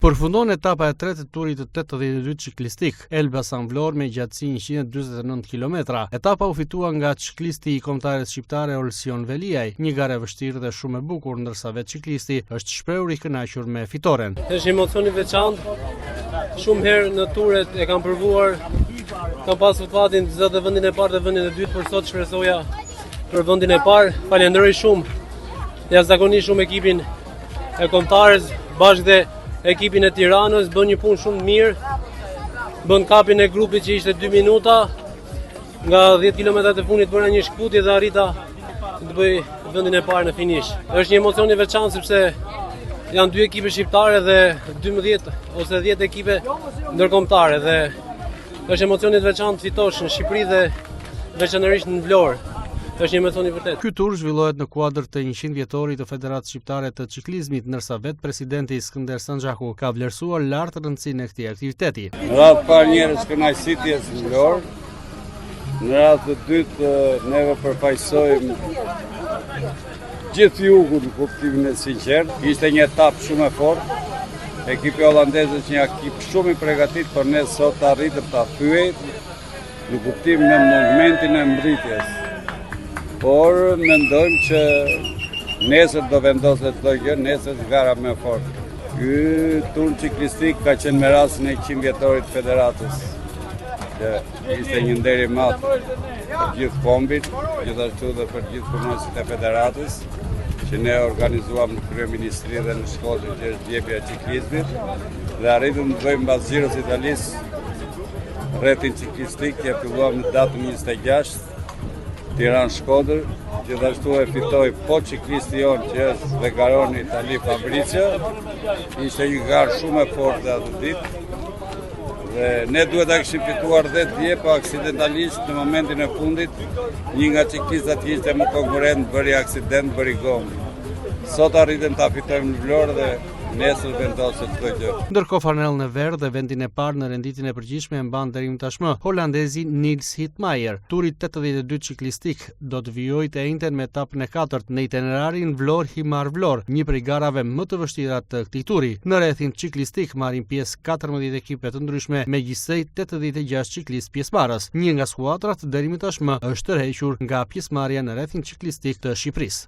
Përfundon etapa e tretë e turit të 82 ciklistik, Elbasan Vlorë me gjatësi 149 km. Etapa u fitua nga ciklisti i kombëtares shqiptare Olsion Veliaj, një garë e vështirë dhe shumë e bukur, ndërsa vetë ciklisti është shprehur i kënaqur me fitoren. Është një emocion i veçantë. Shumë herë në turet e kam provuar, kam pasur fatin të zë të vendin e parë dhe vendin e dytë, por sot shpresoja për vendin e parë. Falenderoj shumë jashtëzakonisht shumë ekipin e kombëtares bashkë dhe ekipin e Tiranës, bën një punë shumë mirë, bën kapin e grupit që ishte 2 minuta, nga 10 km e fundit bëra një shkputje dhe arrita të bëj vendin e parë në finish. Është një emocion i veçantë sepse janë 2 ekipe shqiptare dhe 12 ose 10 ekipe ndërkombëtare dhe është emocion i veçantë fitosh në Shqipëri dhe veçanërisht në Vlorë. Është një emocion i vërtet. Ky tur zhvillohet në kuadër të 100 vjetorit të Federatës Shqiptare të Ciklizmit, ndërsa vetë presidenti Skënder Sanxhaku ka vlerësuar lartë rëndësinë e këtij aktiviteti. Në radhë parë njerëz kënaqësitjes në Vlorë. Në radhë të dytë neve përfaqësojmë gjithë jugun në kuptimin e sinqert. Ishte një etapë shumë e fortë. Ekipi holandez është një ekip shumë i përgatitur, por ne sot arritëm ta thyejmë në kuptimin e momentin e mbritjes. Por mendojmë që nesër do vendoset çdo gjë, nesër është gara më e fortë. Ky tur ciklistik ka qenë me rastin e 100 vjetorit të Federatës. Që ishte një nder i madh për gjithë kombin, gjithashtu dhe për gjithë punonësit e Federatës, që ne organizuam në kryeministri dhe në Shkodër, që është jepja e ciklizmit, dhe arritëm të bëjmë mbas Gjiros Italisë rrethin ciklistik që filluam në datën 26 Tiranë-Shkodër, gjithashtu e fitoi po ciklisti jonë që është vegaroni Itali Fabricio. Ishte një garë shumë e fortë atë ditë. Dhe ne duhet ta kishim fituar dhe dje, po aksidentalisht në momentin e fundit një nga ciklistat që ishte më konkurrent bëri aksident, bëri gomë. Sot arritëm ta fitojmë në Vlorë dhe nesër vendoset çdo gjë. Ndërkohë fanellën e verdhë dhe vendin e parë në renditjen e përgjithshme e mban deri më tashmë holandezi Nils Hitmajer. Turi 82 ciklistik do të vijojë të njëjtën me etapën e katërt në itinerarin Vlorë-Himar-Vlorë, një prej garave më të vështira të këtij turi. Në rrethin ciklistik marrin pjesë 14 ekipe të ndryshme, megjithëse 86 ciklistë pjesëmarrës. Një nga skuadrat deri më tashmë është tërhequr nga pjesëmarrja në rrethin ciklistik të Shqipërisë.